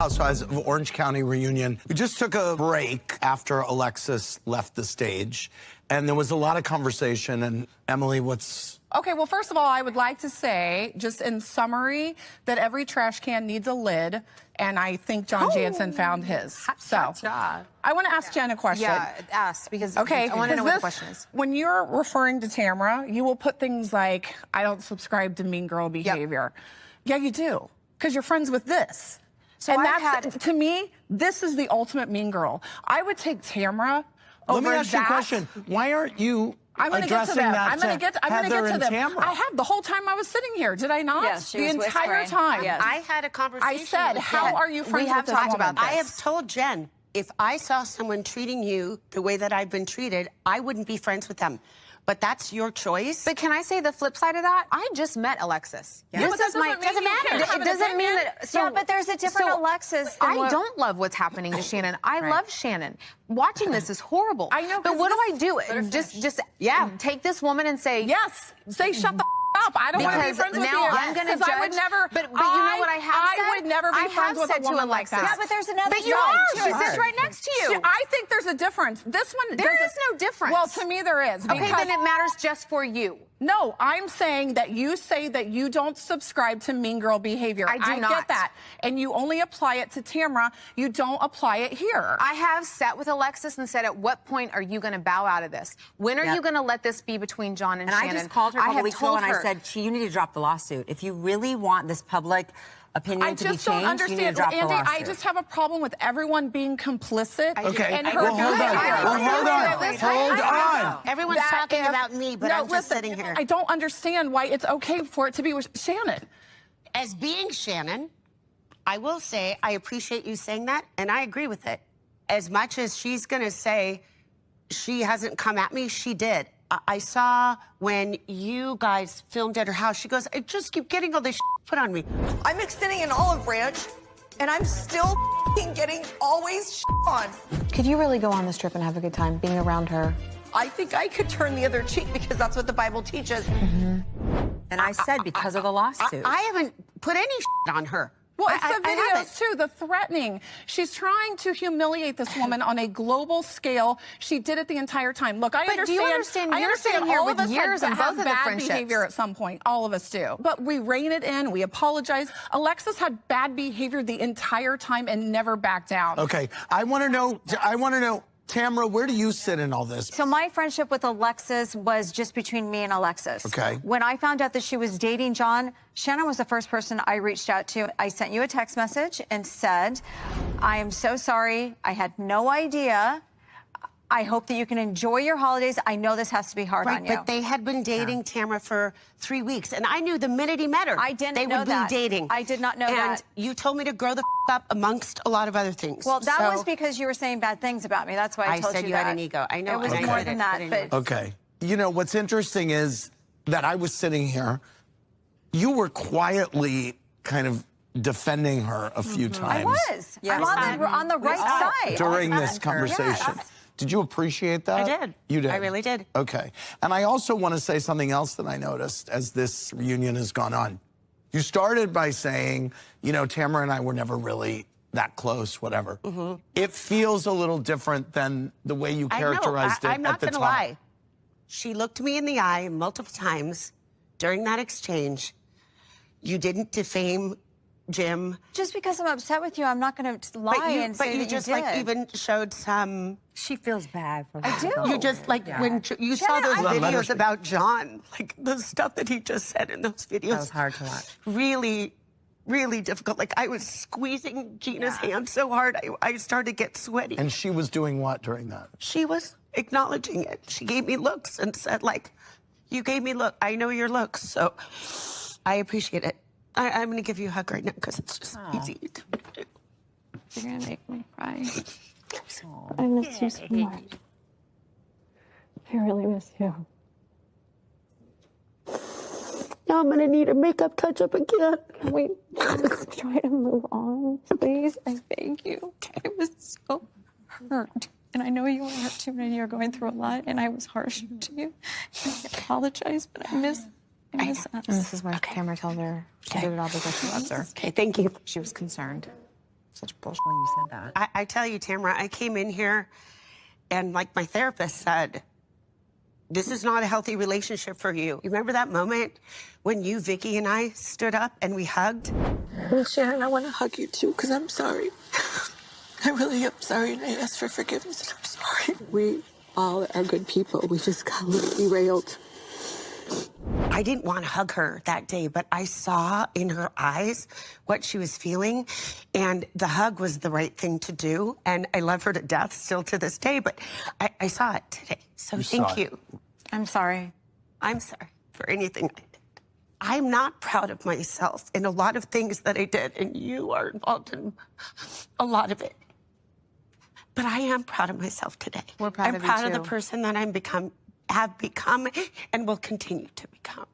Housewives of Orange County reunion. We just took a break after Alexis left the stage, and there was a lot of conversation. And Emily, what's... Okay, well, first of all, I would like to say, just in summary, that every trash can needs a lid, and I think John Jansen found his. So, I want to ask Jen a question. Yeah, ask, because okay, I want to know what the question is. When you're referring to Tamra, you will put things like, I don't subscribe to mean girl behavior. Yeah, you do, because you're friends with this. So and to me, this is the ultimate mean girl. I would take Tamra over Let me ask you a question. Why aren't you addressing that I'm going to get to them. Tamra? I have the whole time I was sitting here. Did I not? Yes, the entire time. Yes. I had a conversation. I said, how are you friends with this woman? about this. I have told Jen, if I saw someone treating you the way that I've been treated, I wouldn't be friends with them. But that's your choice. But can I say the flip side of that? I just met Alexis. Yeah. This is my... Doesn't matter. It doesn't mean that... So, yeah, but there's a different Alexis. I don't love what's happening to Shannon. I love Shannon. Watching this is horrible. I know. But what do I do? Just take this woman and say... Yes. Say, shut the up. I don't want to be friends with you. Now I'm going to judge. I would never... But you know what I have said? I would never be friends with a woman like that. Yeah, but there's another But you are. She sits right next to you. I think there's a difference. This one... There is no difference. Well, to me, there is. Okay, then it matters just for you. No, I'm saying that you say that you don't subscribe to mean girl behavior. I do not. Get that. And you only apply it to Tamra. You don't apply it here. I have sat with Alexis and said, at what point are you going to bow out of this? When are you going to let this be between John and Shannon? I just called her a couple weeks ago and I said, you need to drop the lawsuit. If you really want this public opinion to be changed, don't understand. you need to drop the lawsuit. I just have a problem with everyone being complicit. Okay, and well, hold on. Everyone's talking about me, but I'm just sitting here. I don't understand why it's okay for it to be with Shannon. As being Shannon, I will say I appreciate you saying that, and I agree with it. As much as she's going to say she hasn't come at me, she did. I saw when you guys filmed at her house, she goes, I just keep getting all this put on me. I'm extending an olive branch, and I'm still getting always on. Could you really go on this trip and have a good time being around her? I think I could turn the other cheek because that's what the Bible teaches. And I said because of the lawsuit. I haven't put any on her. Well, it's the videos, too, the threatening. She's trying to humiliate this woman on a global scale. She did it the entire time. Look, I understand. Do you understand? You're sitting here with years and both of the bad behavior at some point. All of us do. But we rein it in. We apologize. Alexis had bad behavior the entire time and never backed down. Okay, I want to know, Tamra, where do you sit in all this? So my friendship with Alexis was just between me and Alexis. Okay. When I found out that she was dating John, Shannon was the first person I reached out to. I sent you a text message and said, I am so sorry. I had no idea. I hope that you can enjoy your holidays. I know this has to be hard on you. But they had been dating Tamra for 3 weeks, and I knew the minute he met her, I didn't they know would that. be dating. I did not know that. And you told me to grow the up amongst a lot of other things. Well, that was because you were saying bad things about me. That's why I told you that. I said you had an ego. I know. It was more than that. But Okay. You know, what's interesting is that I was sitting here. You were quietly kind of defending her a few times. I was. Yes. I'm on the right side. During this conversation. Yes. Did you appreciate that? I did. You did? I really did. Okay. And I also want to say something else that I noticed as this reunion has gone on. You started by saying, you know, Tamra and I were never really that close, whatever. It feels a little different than the way you characterized it I'm not at the gonna time. lie. She looked me in the eye multiple times during that exchange. You didn't defame Jim. Just because I'm upset with you, I'm not going to lie and say that you just did. like even showed some. She feels bad for I do. You just like when you saw those videos about John, like the stuff that he just said in those videos. That was hard to watch. Really, really difficult. Like I was squeezing Gina's hand so hard, I started to get sweaty. And she was doing what during that? She was acknowledging it. She gave me looks and said, like, you gave me look. I know your looks, so I appreciate it. I'm going to give you a hug right now because it's just easy to do. You're going to make me cry. I miss you so much. I really miss you. Now I'm going to need a makeup touch-up again. Can we just try to move on, please? I beg you. I was so hurt. And I know you were hurt too, and you're going through a lot, and I was harsh to you. I apologize, but I miss us. And this is where Tamra tells her she did it all because she loves her. Okay, thank you. She was concerned. Such bullshit when you said that. I tell you, Tamra, I came in here and like my therapist said, this is not a healthy relationship for you. You remember that moment when you, Vicky, and I stood up and we hugged? Well, Shannon, I want to hug you too, because I'm sorry. I really am sorry, and I ask for forgiveness, and I'm sorry. We all are good people. We just got a little derailed. I didn't want to hug her that day, but I saw in her eyes what she was feeling, and the hug was the right thing to do. And I love her to death still to this day, but I saw it today. So thank you. I'm sorry. I'm sorry for anything I did. I'm not proud of myself in a lot of things that I did, and you are involved in a lot of it. But I am proud of myself today. We're proud I'm of you proud of too. the person that have become, and will continue to become.